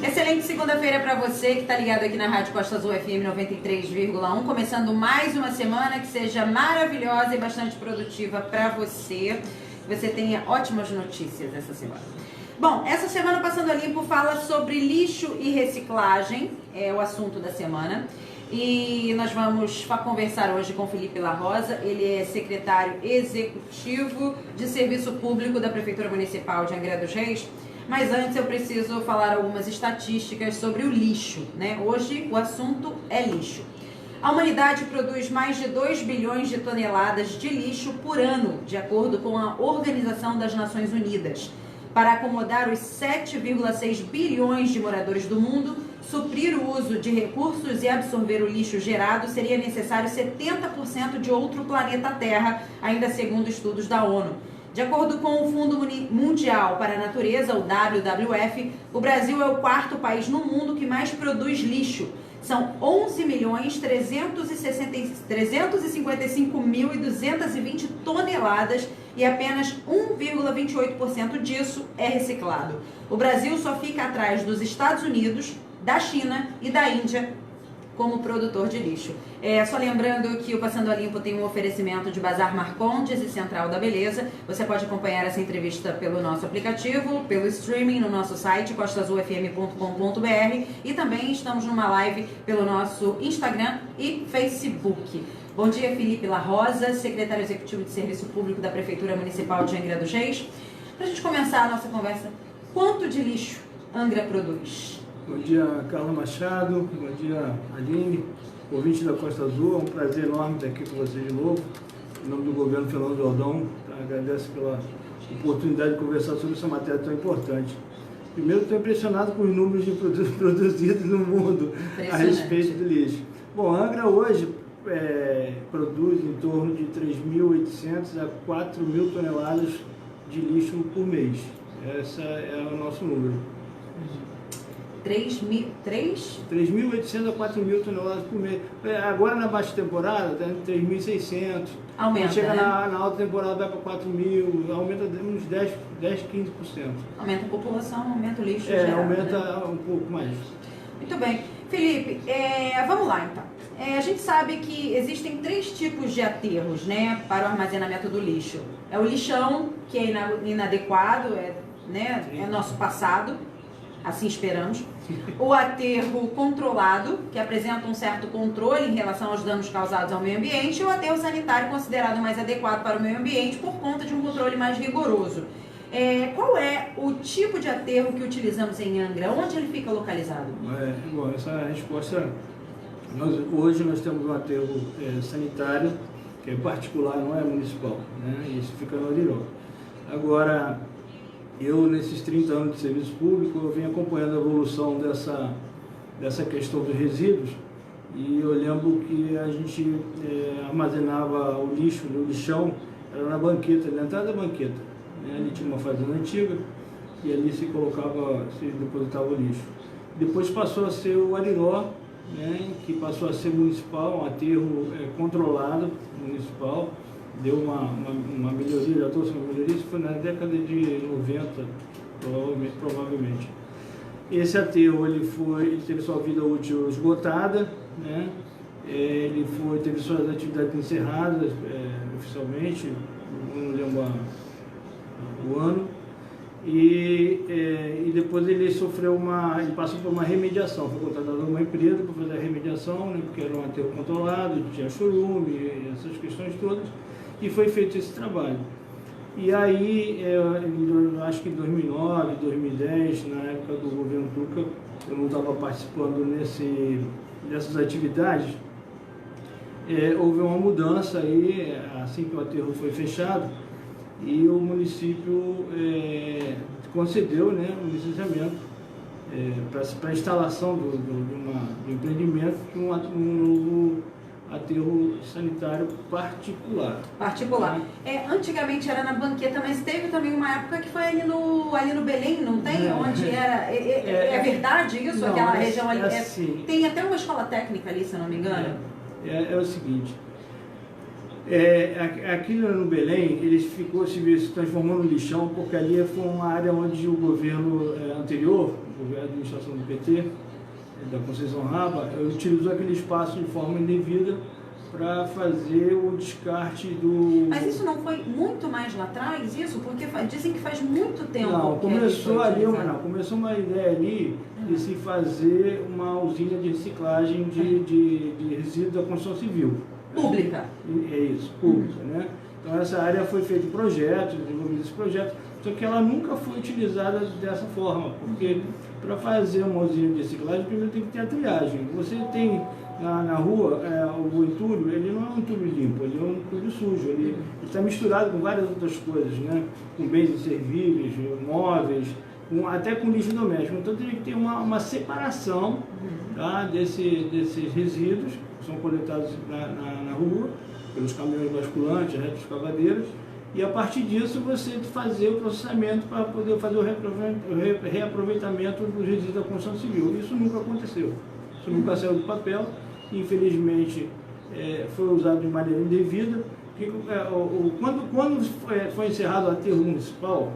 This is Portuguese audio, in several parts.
Excelente segunda-feira para você que está ligado aqui na Rádio Costa Azul FM 93,1, começando mais uma semana que seja maravilhosa e bastante produtiva para você. Que você tenha ótimas notícias essa semana. Bom, essa semana Passando a Limpo fala sobre lixo e reciclagem, é o assunto da semana. E nós vamos conversar hoje com Felipe La Rosa, ele é secretário executivo de Serviço Público da Prefeitura Municipal de Angra dos Reis. Mas antes eu preciso falar algumas estatísticas sobre o lixo, né? Hoje o assunto é lixo. A humanidade produz mais de 2 bilhões de toneladas de lixo por ano, de acordo com a Organização das Nações Unidas. Para acomodar os 7,6 bilhões de moradores do mundo, suprir o uso de recursos e absorver o lixo gerado seria necessário 70% de outro planeta Terra, ainda segundo estudos da ONU. De acordo com o Fundo Mundial para a Natureza, o WWF, o Brasil é o quarto país no mundo que mais produz lixo. São 11.355.220 toneladas e apenas 1,28% disso é reciclado. O Brasil só fica atrás dos Estados Unidos, da China e da Índia como produtor de lixo. Só lembrando que o Passando a Limpo tem um oferecimento de Bazar Marcondes e Central da Beleza. Você pode acompanhar essa entrevista pelo nosso aplicativo, pelo streaming no nosso site costazulfm.com.br e também estamos numa live pelo nosso Instagram e Facebook. Bom dia, Felipe La Rosa, secretário executivo de Serviço Público da Prefeitura Municipal de Angra dos Reis. Para a gente começar a nossa conversa, quanto de lixo Angra produz? Bom dia, Carla Machado. Bom dia, Aline, ouvinte da Costa Azul. É um prazer enorme estar aqui com vocês de novo. Em nome do governo Fernando Jordão, agradeço pela oportunidade de conversar sobre essa matéria tão importante. Primeiro, estou impressionado com os números de produtos produzidos no mundo a respeito do lixo. Bom, a Angra hoje produz em torno de 3.800 a 4.000 toneladas de lixo por mês. Esse é o nosso número. 3.800 a 4.000 toneladas por mês. Agora na baixa temporada está em 3.600. Aumenta, chega, né? na alta temporada vai para 4.000, aumenta uns 10, 15%. Aumenta a população, aumenta o lixo gerado, aumenta, né? Um pouco mais. Muito bem. Felipe, vamos lá então. A gente sabe que existem 3 tipos de aterros, né, para o armazenamento do lixo. É o lixão, que é inadequado, é nosso passado, assim esperamos. O aterro controlado, que apresenta um certo controle em relação aos danos causados ao meio ambiente, e o aterro sanitário, considerado mais adequado para o meio ambiente por conta de um controle mais rigoroso. Qual é o tipo de aterro que utilizamos em Angra? Onde ele fica localizado? Bom, essa resposta... Hoje nós temos um aterro sanitário, que é particular, não é municipal, né? Isso fica no Ariró. Agora, eu nesses 30 anos de serviço público, eu venho acompanhando a evolução dessa questão dos resíduos, e eu lembro que a gente armazenava o lixo, o lixão, era na banqueta, na entrada da banqueta, né? Ali tinha uma fazenda antiga, e ali se depositava o lixo. Depois passou a ser o Ariró, né, que passou a ser municipal, um aterro controlado municipal, deu uma melhoria, já trouxe uma melhoria, isso foi na década de 90, provavelmente. Esse aterro ele teve sua vida útil esgotada, né, teve suas atividades encerradas oficialmente, não lembro o ano. E depois ele ele passou por uma remediação, foi contratado uma empresa para fazer a remediação, né, porque era um aterro controlado, tinha chorume, essas questões todas, e foi feito esse trabalho. E aí, acho que em 2009, 2010, na época do governo Tuca, eu não estava participando dessas atividades, houve uma mudança aí, assim que o aterro foi fechado, e o município concedeu, né, um licenciamento para a instalação do empreendimento de um novo aterro sanitário particular. Antigamente era na banqueta, mas teve também uma época que foi ali no Belém, não tem? Onde era... É verdade isso? Não, aquela região ali? Assim, tem até uma escola técnica ali, se eu não me engano. É o seguinte... Aqui no Belém, ele se transformou no lixão, porque ali foi uma área onde o governo anterior, o governo da administração do PT, da Conceição Raba, utilizou aquele espaço de forma indevida para fazer o descarte do... Mas isso não foi muito mais lá atrás, isso? Porque dizem que faz muito tempo. Não, começou começou uma ideia ali de se fazer uma usina de reciclagem de resíduos da construção civil. Pública. É isso, pública, né? Então essa área foi feito projeto, desenvolvido esse projeto, só que ela nunca foi utilizada dessa forma, porque para fazer uma usina de reciclagem, primeiro tem que ter a triagem. Você tem na rua, o entulho, ele não é um entulho limpo, ele é um entulho sujo, ele está misturado com várias outras coisas, né? Com bens inservíveis, móveis, até com lixo doméstico. Então teria que ter uma separação, tá, desses resíduos, que são coletados na rua, pelos caminhões basculantes, retroescavadeiras, e a partir disso você fazer o processamento para poder fazer o reaproveitamento dos resíduos da construção civil. Isso nunca aconteceu, isso nunca saiu do papel, infelizmente foi usado de maneira indevida. Quando foi encerrado o aterro municipal,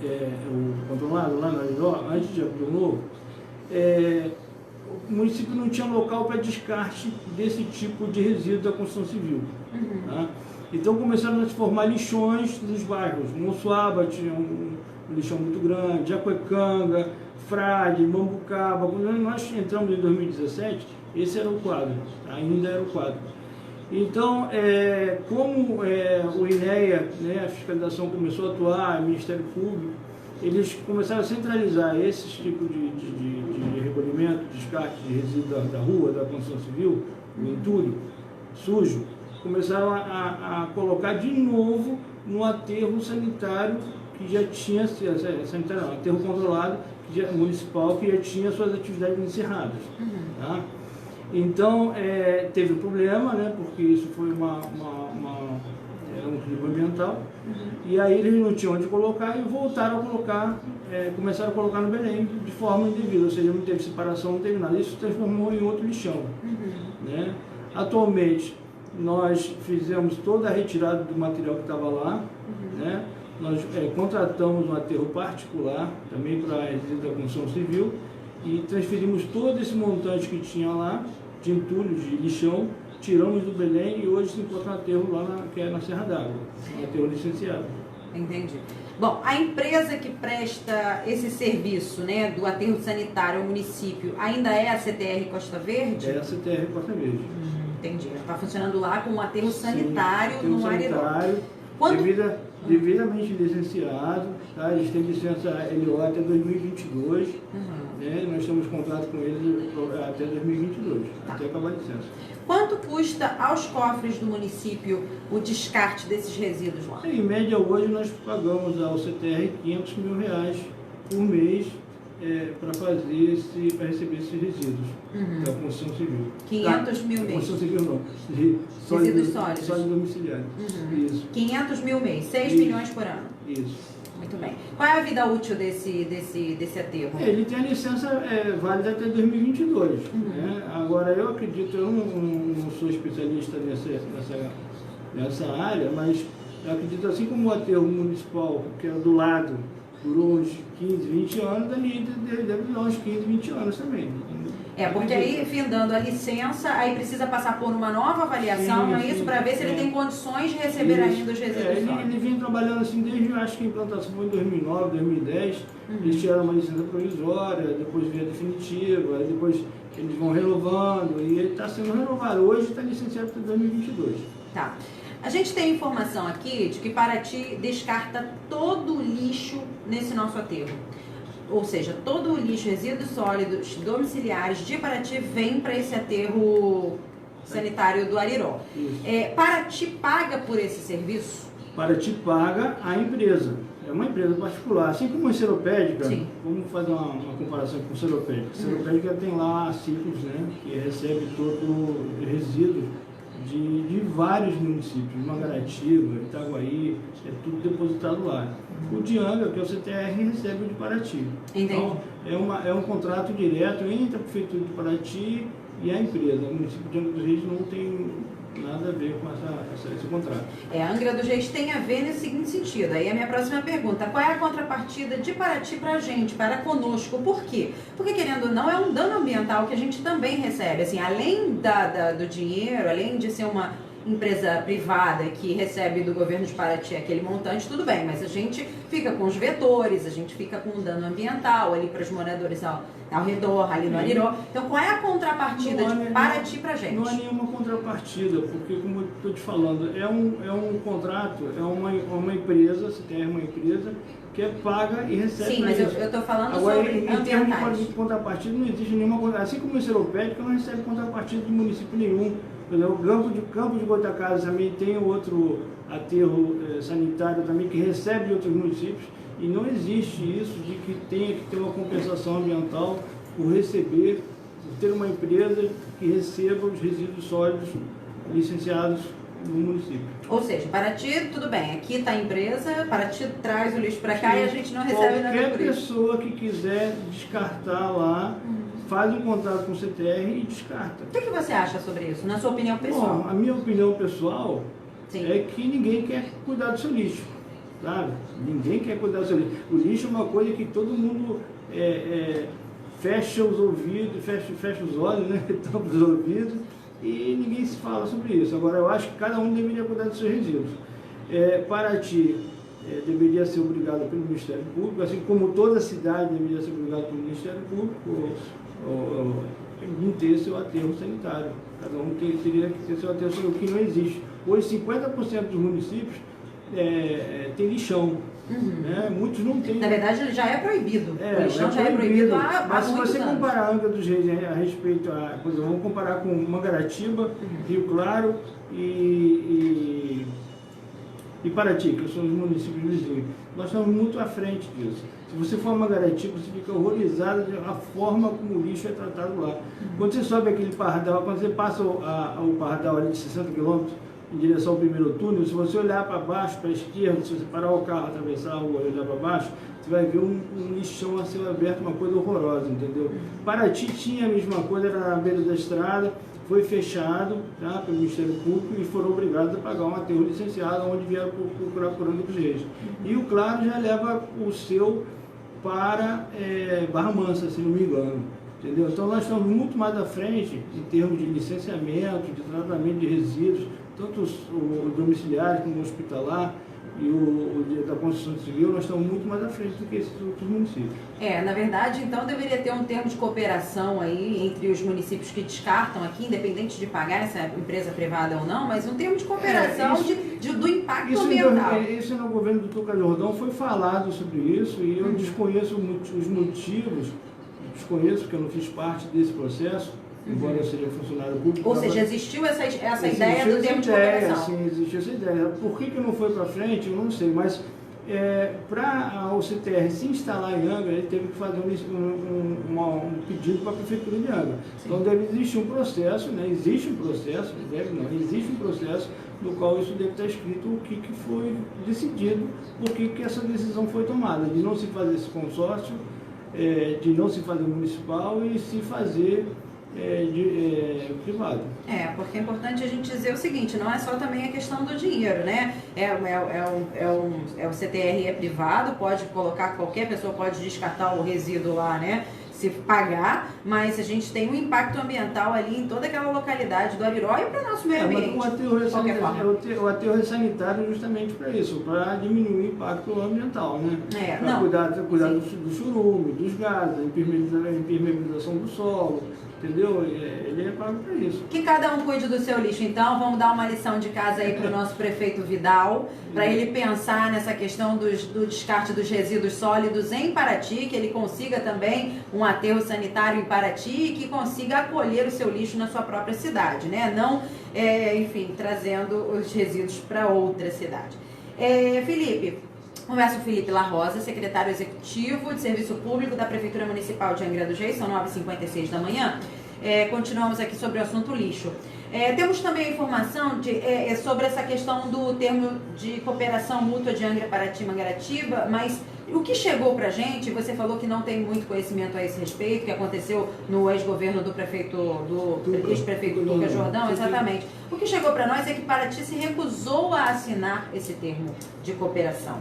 o controlado lá no Ariró, antes de abrir o novo, o município não tinha local para descarte desse tipo de resíduo da construção civil. Tá? Então começaram a se formar lixões nos bairros. Monsuaba tinha um lixão muito grande, Jacuecanga, Frade, Mambucaba. Quando nós entramos em 2017, esse era o quadro, ainda era o quadro. Então, como o INEA, né, a fiscalização começou a atuar, o Ministério Público, eles começaram a centralizar esses tipos de recolhimento, descarte de resíduos da rua, da construção civil, o entulho sujo, começaram a colocar de novo no aterro sanitário que já tinha, sanitário não, aterro controlado, municipal, que já tinha suas atividades encerradas. Tá? Então, teve um problema, né, porque isso foi um crime ambiental, e aí eles não tinham onde colocar e voltaram a colocar, começaram a colocar no Belém de forma indevida, ou seja, não teve separação, não teve nada. Isso se transformou em outro lixão. Né? Atualmente, nós fizemos toda a retirada do material que estava lá, né? Nós contratamos um aterro particular, também para resíduos da construção civil, e transferimos todo esse montante que tinha lá, de entulho, de lixão, tiramos do Belém e hoje se encontra um aterro lá que é na Serra d'Água, um aterro licenciado. Entendi. Bom, a empresa que presta esse serviço, né, do aterro sanitário ao município, ainda é a CTR Costa Verde? É a CTR Costa Verde. Entendi. Está funcionando lá com um aterro sanitário. Sim, no Ariró. Devidamente licenciado, tá? Eles têm licença LO até 2022, né? Nós temos contrato com eles até 2022, até acabar a licença. Quanto custa aos cofres do município o descarte desses resíduos lá? Em média, hoje nós pagamos ao CTR R$500 mil por mês para receber esses resíduos da construção civil. 500 mil mês? Construção civil não, resíduos sólidos. Sólidos domiciliares. Isso. 500 mil mês, 6 milhões por ano. Isso. Muito bem. Qual é a vida útil desse aterro? Ele tem a licença válida até 2022. Né? Agora, eu acredito, eu não sou especialista nessa área, mas eu acredito, assim como o aterro municipal, que é do lado, durou uns 15, 20 anos, dali deve durar uns 15, 20 anos também. Porque aí, findando a licença, aí precisa passar por uma nova avaliação, não é isso? Para ver se ele tem condições de receber ainda os resíduos sólidos. Ele vinha trabalhando assim desde, acho que a implantação foi em 2009, 2010, eles tiraram uma licença provisória, depois veio a definitiva, aí depois eles vão renovando, e ele está sendo renovado. Hoje está licenciado para 2022. Tá. A gente tem informação aqui de que Paraty descarta todo o lixo nesse nosso aterro. Ou seja, todo o lixo, resíduos sólidos domiciliares de Paraty vem para esse aterro sanitário do Ariró. Paraty paga por esse serviço? Paraty paga a empresa. É uma empresa particular. Assim como a Seropédica, vamos fazer uma comparação com a Seropédica. A Seropédica tem lá ciclos, né, que recebe todo o resíduo de vários municípios, Mangaratiba, Itaguaí, é tudo depositado lá. O Dianga, que é o CTR, recebe o de Paraty. Então, é um contrato direto entre a Prefeitura de Paraty e a empresa. O município de Angra dos Reis não tem nada a ver com esse contrato. A Angra dos Reis tem a ver nesse seguinte sentido. Aí a minha próxima pergunta: qual é a contrapartida de Paraty para a gente, para conosco? Por quê? Porque, querendo ou não, é um dano ambiental que a gente também recebe. Assim, além do dinheiro, além de ser uma empresa privada que recebe do governo de Paraty aquele montante, tudo bem, mas a gente fica com os vetores, a gente fica com um dano ambiental ali para os moradores ao redor, ali no Ariró. Então, qual é a contrapartida de Paraty para a gente? Não há nenhuma contrapartida, porque, como eu estou te falando, é um contrato, é uma empresa, se tem uma empresa que é paga e recebe. Sim, mas eu estou falando agora, sobre ambientais. Em contrapartida, não existe nenhuma contrapartida. Assim como o Seropédica não recebe contrapartida de município nenhum. O Campo de Goitacazes também tem outro aterro sanitário também que recebe de outros municípios, e não existe isso de que tenha que ter uma compensação ambiental por receber, por ter uma empresa que receba os resíduos sólidos licenciados no município. Ou seja, Paraty, tudo bem, aqui está a empresa, Paraty traz o lixo para cá e a gente não recebe nada por isso. Qualquer pessoa que quiser descartar lá, faz um contrato com o CTR e descarta. O que você acha sobre isso, na sua opinião pessoal? Bom, a minha opinião pessoal Sim. é que ninguém quer cuidar do seu lixo, sabe? Ninguém quer cuidar do seu lixo. O lixo é uma coisa que todo mundo fecha os ouvidos, fecha os olhos, né? Tampa os ouvidos, e ninguém se fala sobre isso. Agora, eu acho que cada um deveria cuidar dos seus resíduos. Paraty deveria ser obrigada pelo Ministério Público, assim como toda cidade deveria ser obrigada pelo Ministério Público, em ter seu aterro sanitário. Cada um teria que ter seu aterro sanitário, o que não existe. Hoje, 50% dos municípios tem lixão. Né? Muitos não têm. Na verdade, ele já é proibido. O lixão já é proibido há Mas se você anos. comparar a Angra dos Reis a respeito a... Por exemplo, vamos comparar com Mangaratiba, Rio Claro e Paraty, que são os municípios vizinhos. Nós estamos muito à frente disso. Se você for a Mangaratiba, você fica horrorizado da forma como o lixo é tratado lá. Quando você sobe aquele pardal, quando você passa o pardal ali de 60 km em direção ao primeiro túnel, se você olhar para baixo, para a esquerda, se você parar o carro, atravessar a rua e olhar para baixo, você vai ver um lixão a céu aberto, uma coisa horrorosa, entendeu? Paraty tinha a mesma coisa, era na beira da estrada, foi fechado, tá, pelo Ministério Público, e foram obrigados a pagar um aterro licenciado, onde vieram procurar por Angra dos Reis. E o Claro já leva o seu para Barra Mansa, se não me engano. Entendeu? Então nós estamos muito mais à frente em termos de licenciamento, de tratamento de resíduos, tanto o domiciliar como o hospitalar e o da construção civil. Nós estamos muito mais à frente do que esses outros municípios. Na verdade, então deveria ter um termo de cooperação aí entre os municípios que descartam aqui, independente de pagar essa empresa privada ou não, mas um termo de cooperação do impacto ambiental. Isso no governo do Tuca Jordão foi falado sobre isso, e eu desconheço os motivos, porque eu não fiz parte desse processo, embora eu seja funcionário público. Ou seja, existiu essa ideia do termo de cooperação. Sim, existiu essa ideia. Por que não foi para frente, eu não sei, mas para o CTR se instalar em Angra, ele teve que fazer um pedido para a Prefeitura de Angra. Sim. Então deve existir um processo, né? Existe um processo no qual isso deve estar escrito o que foi decidido, por que essa decisão foi tomada, de não se fazer esse consórcio, de não se fazer municipal e se fazer privado. Porque é importante a gente dizer o seguinte, não é só também a questão do dinheiro, né? O CTR é privado, pode colocar, qualquer pessoa pode descartar o resíduo lá, né? Se pagar, mas a gente tem um impacto ambiental ali em toda aquela localidade do Ariró e para o nosso meio ambiente. O aterro é sanitário justamente para isso, para diminuir o impacto ambiental, né? Para cuidar do churume, dos gases, a impermeabilização do solo, entendeu? Ele é pago para isso. Que cada um cuide do seu lixo, então. Vamos dar uma lição de casa aí para o nosso prefeito Vidal, para ele pensar nessa questão do descarte dos resíduos sólidos em Paraty, que ele consiga também um aterro sanitário em Paraty e que consiga acolher o seu lixo na sua própria cidade, né? Não, enfim, trazendo os resíduos para outra cidade. Felipe, conversa com o Felipe La Rosa, secretário executivo de Serviço Público da Prefeitura Municipal de Angra dos Reis, são 9h56 da manhã. Continuamos aqui sobre o assunto lixo. Temos também a informação sobre essa questão do termo de cooperação mútua de Angra, Paraty e Mangaratiba, mas O que chegou pra gente, você falou que não tem muito conhecimento a esse respeito, que aconteceu no ex-governo do ex-prefeito Tuca Jordão, exatamente. O que chegou para nós é que Paraty se recusou a assinar esse termo de cooperação.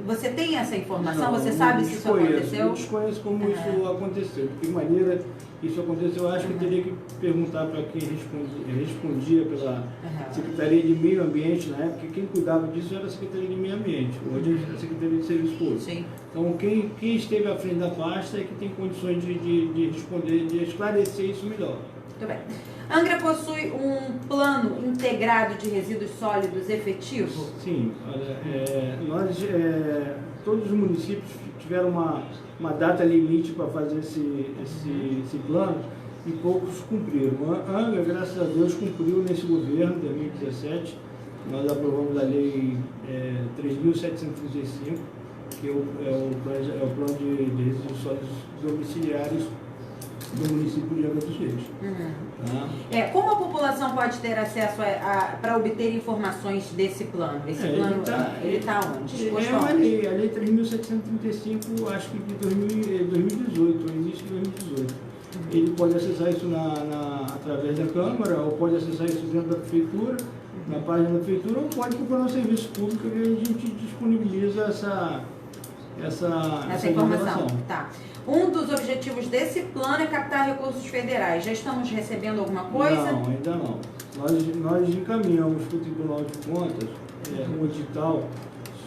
Você tem essa informação? Você sabe se isso aconteceu? Eu desconheço como isso aconteceu. De que maneira isso aconteceu, eu acho que teria que perguntar para quem respondia pela Secretaria de Meio Ambiente na época, quem cuidava disso era a Secretaria de Meio Ambiente, hoje é a Secretaria de Serviço Público. Sim. Então, quem esteve à frente da pasta é que tem condições de responder, de esclarecer isso melhor. Muito bem. Angra possui um plano integrado de resíduos sólidos efetivo? Sim. Todos os municípios tiveram uma data limite para fazer esse plano e poucos cumpriram. A Angra, graças a Deus, cumpriu nesse governo, 2017. Nós aprovamos a Lei 3.735, que é o plano de resíduos sólidos domiciliares do município de Angra dos Reis. Tá? Como a população pode ter acesso para obter informações desse plano? Esse plano ele está onde? A Lei 3.735, acho que de 2018, início de 2018. Ele pode acessar isso através da Câmara, ou pode acessar isso dentro da Prefeitura, na página da Prefeitura, ou pode procurar um serviço público que a gente disponibiliza essa informação. Tá. Um dos objetivos desse plano é captar recursos federais. Já estamos recebendo alguma coisa? Não, ainda não. Nós encaminhamos para o Tribunal de Contas um edital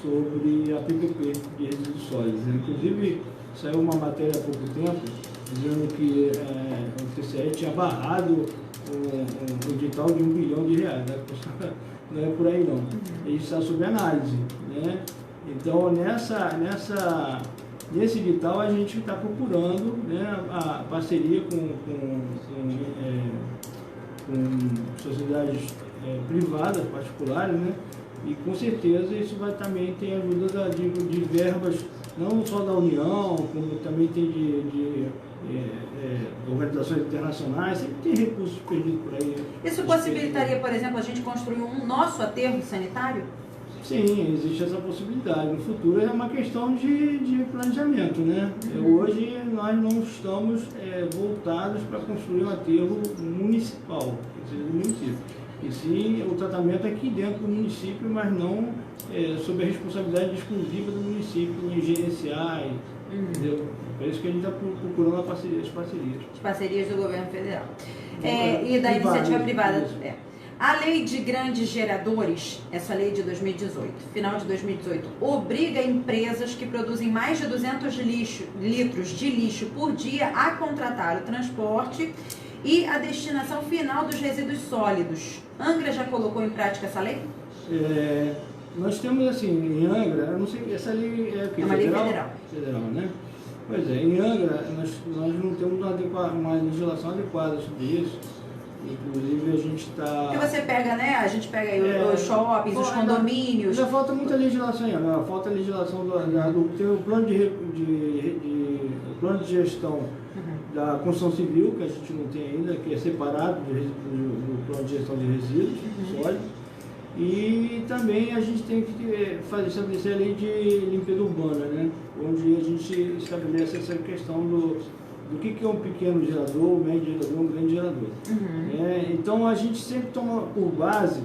sobre a PPP de resíduos sólidos. Inclusive, saiu uma matéria há pouco tempo dizendo que o TCE tinha barrado um edital de R$1 bilhão. Não é por aí não. Ele está sob análise, né? Então, nesse edital a gente está procurando, né, a parceria com sociedades privadas, particulares, né? E com certeza isso vai também ter ajuda de verbas, não só da União, como também tem de organizações internacionais, sempre tem recursos perdidos por aí. Isso possibilitaria, por exemplo, a gente construir um nosso aterro sanitário? Sim, existe essa possibilidade. No futuro é uma questão de planejamento, né? Hoje nós não estamos voltados para construir um aterro municipal, que seja do município. E sim, o tratamento é aqui dentro do município, mas não sob a responsabilidade exclusiva do município em gerenciar, entendeu? É isso que a gente está procurando as parcerias. As parcerias do governo federal. E da iniciativa privada. A lei de grandes geradores, essa lei de 2018, final de 2018, obriga empresas que produzem mais de 200 litros de lixo por dia a contratar o transporte e a destinação final dos resíduos sólidos. Angra já colocou em prática essa lei? Nós temos assim, em Angra, eu não sei, essa lei é o que? É uma lei federal. Federal, né? Pois em Angra nós não temos uma legislação adequada sobre isso. Inclusive a gente está... Porque você pega, né? A gente pega aí os shoppings, os condomínios... Ainda falta muita legislação, falta a legislação tem o plano plano de gestão da construção civil, que a gente não tem ainda, que é separado do plano de gestão de resíduos sólidos. E também a gente tem que estabelecer a lei de limpeza urbana, né? Onde a gente estabelece essa questão do que é um pequeno gerador, um médio gerador, um grande gerador. Então a gente sempre toma por base,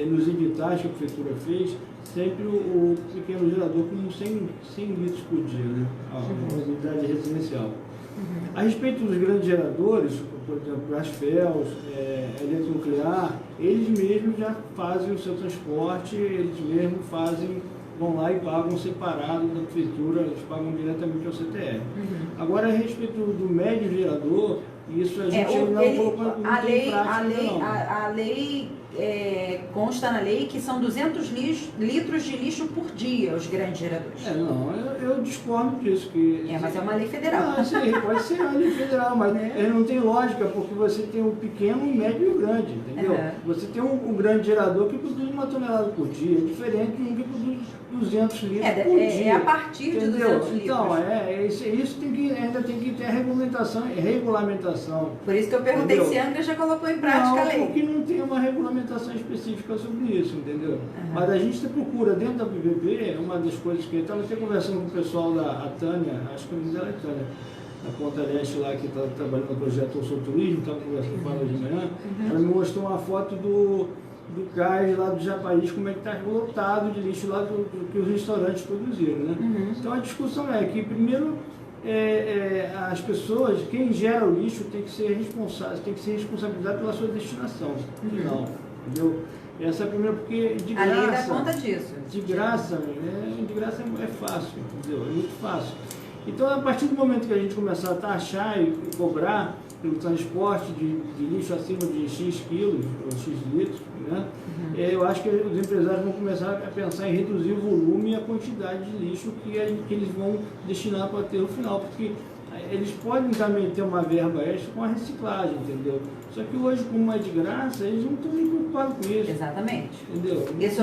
nos editais que a Prefeitura fez, sempre o pequeno gerador como 100 litros por dia, né? A unidade residencial. A respeito dos grandes geradores, por exemplo, Brasfels, Eletronuclear, eles mesmos já fazem o seu transporte, eles mesmos vão lá e pagam separado da prefeitura, eles pagam diretamente ao CTR. Agora, a respeito do médio gerador, isso a gente não colocou em prática. A lei consta na lei que são 200 litros de lixo por dia, os grandes geradores. Eu discordo disso. Mas é uma lei federal. Pode ser uma lei federal, mas não tem lógica, porque você tem o pequeno, o médio e o grande, entendeu? Você tem um grande gerador que produz 1 tonelada por dia, é diferente de um que produz 200 litros por dia. É a partir de 200 litros. Então, isso ainda tem que ter regulamentação regulamentação. Por isso que eu perguntei, entendeu? se a Angra já colocou em prática a lei. Não, porque não tem uma regulamentação específica sobre isso, entendeu? Mas a gente procura, dentro da BBB, uma das coisas que eu estava até conversando com o pessoal da Tânia, acho que o nome dela é Tânia, da Ponta Leste lá, que está trabalhando no projeto Eu Sou Turismo, estava conversando com ela hoje de manhã, ela me mostrou uma foto do cais lá do Japari, como é que está lotado de lixo lá do que os restaurantes produziram, né? Então a discussão é que, primeiro, as pessoas, quem gera o lixo tem que ser responsável, tem que ser responsabilizado pela sua destinação final, entendeu? Essa é a primeira, porque de graça... A lei dá conta disso. De graça é fácil, entendeu? É muito fácil. Então, a partir do momento que a gente começar a taxar e cobrar pelo transporte de lixo acima de X quilos ou X litros, né? Eu acho que os empresários vão começar a pensar em reduzir o volume e a quantidade de lixo que eles vão destinar para o aterro final, porque eles podem também ter uma verba extra com a reciclagem, entendeu? Só que hoje, como é de graça, eles não estão nem preocupados com isso. Exatamente. Entendeu? Isso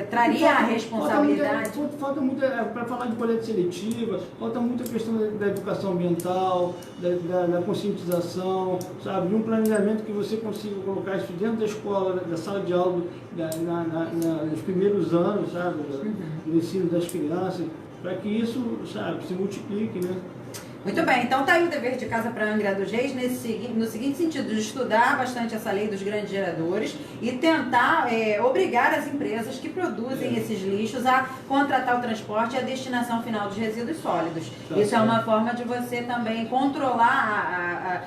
traria a responsabilidade. Falta muito, para falar de coleta seletiva, falta muita questão da educação ambiental, da conscientização, sabe? De um planejamento que você consiga colocar isso dentro da escola, da sala de aula, nos primeiros anos, sabe? Do ensino das crianças, para que isso, sabe, se multiplique, né? Muito bem, então tá aí o dever de casa para Angra dos Reis no seguinte sentido, de estudar bastante essa lei dos grandes geradores e tentar obrigar as empresas que produzem esses lixos a contratar o transporte e a destinação final dos resíduos sólidos. Isso é uma forma de você também controlar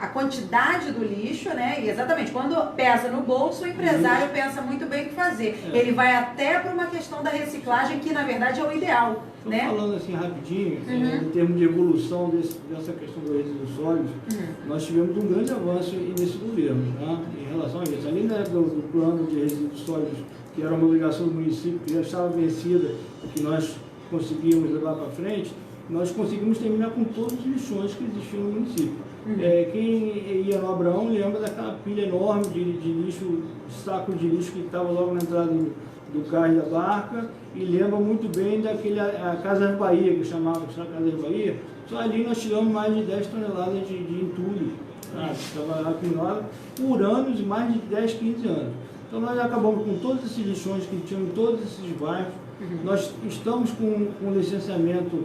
a quantidade do lixo, né? E exatamente, quando pesa no bolso, o empresário pensa muito bem o que fazer. Ele vai até para uma questão da reciclagem, que na verdade é o ideal. Estou falando assim rapidinho, em termos de evolução dessa questão dos resíduos sólidos, nós tivemos um grande avanço nesse governo, tá? Em relação a isso. Além do plano de resíduos sólidos, que era uma obrigação do município, que já estava vencida, que nós conseguimos levar para frente, nós conseguimos terminar com todos os lixões que existiam no município. Quem ia no Abraão lembra daquela pilha enorme de lixo, sacos de lixo que estava logo na entrada do cais da barca, e lembra muito bem a Casas Bahia, que chamava Casas Bahia. Só ali nós tiramos mais de 10 toneladas de entulho, estava acumulado por anos, e mais de 10, 15 anos. Então nós acabamos com todos esses lixões que tinham em todos esses bairros. Nós estamos com licenciamento,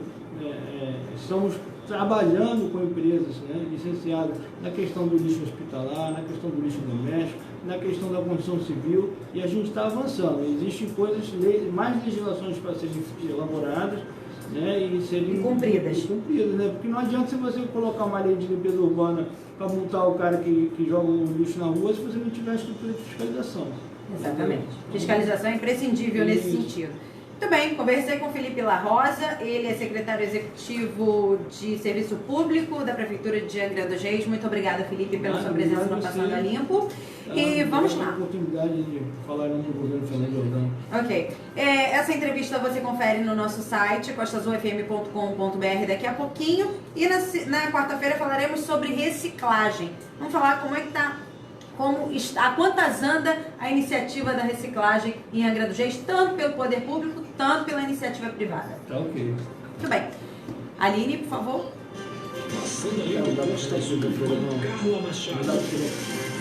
estamos trabalhando com empresas, né, licenciadas na questão do lixo hospitalar, na questão do lixo doméstico, na questão da construção civil, e a gente está avançando. Existem coisas, mais legislações para serem elaboradas, né, e serem cumpridas, né? Porque não adianta se você colocar uma lei de limpeza urbana para multar o cara que joga o lixo na rua se você não tiver a estrutura de fiscalização. Exatamente. Fiscalização é imprescindível nesse sentido. Muito bem, conversei com o Felipe La Rosa, ele é secretário executivo de Serviço Público da Prefeitura de Angra dos Reis. Muito obrigada, Felipe, pela sua presença no Passando a Limpo. E vamos lá. A oportunidade de falar no governo Fernando Jordão. Ok. Essa entrevista você confere no nosso site, costazulfm.com.br, daqui a pouquinho. E na quarta-feira falaremos sobre reciclagem. Vamos falar como é que está, a quantas anda a iniciativa da reciclagem em Angra dos Reis, tanto pelo poder público, tanto pela iniciativa privada. Tá ok. Muito bem. Aline, por favor. Passando a Limpo, Costa Azul, com Carla Machado.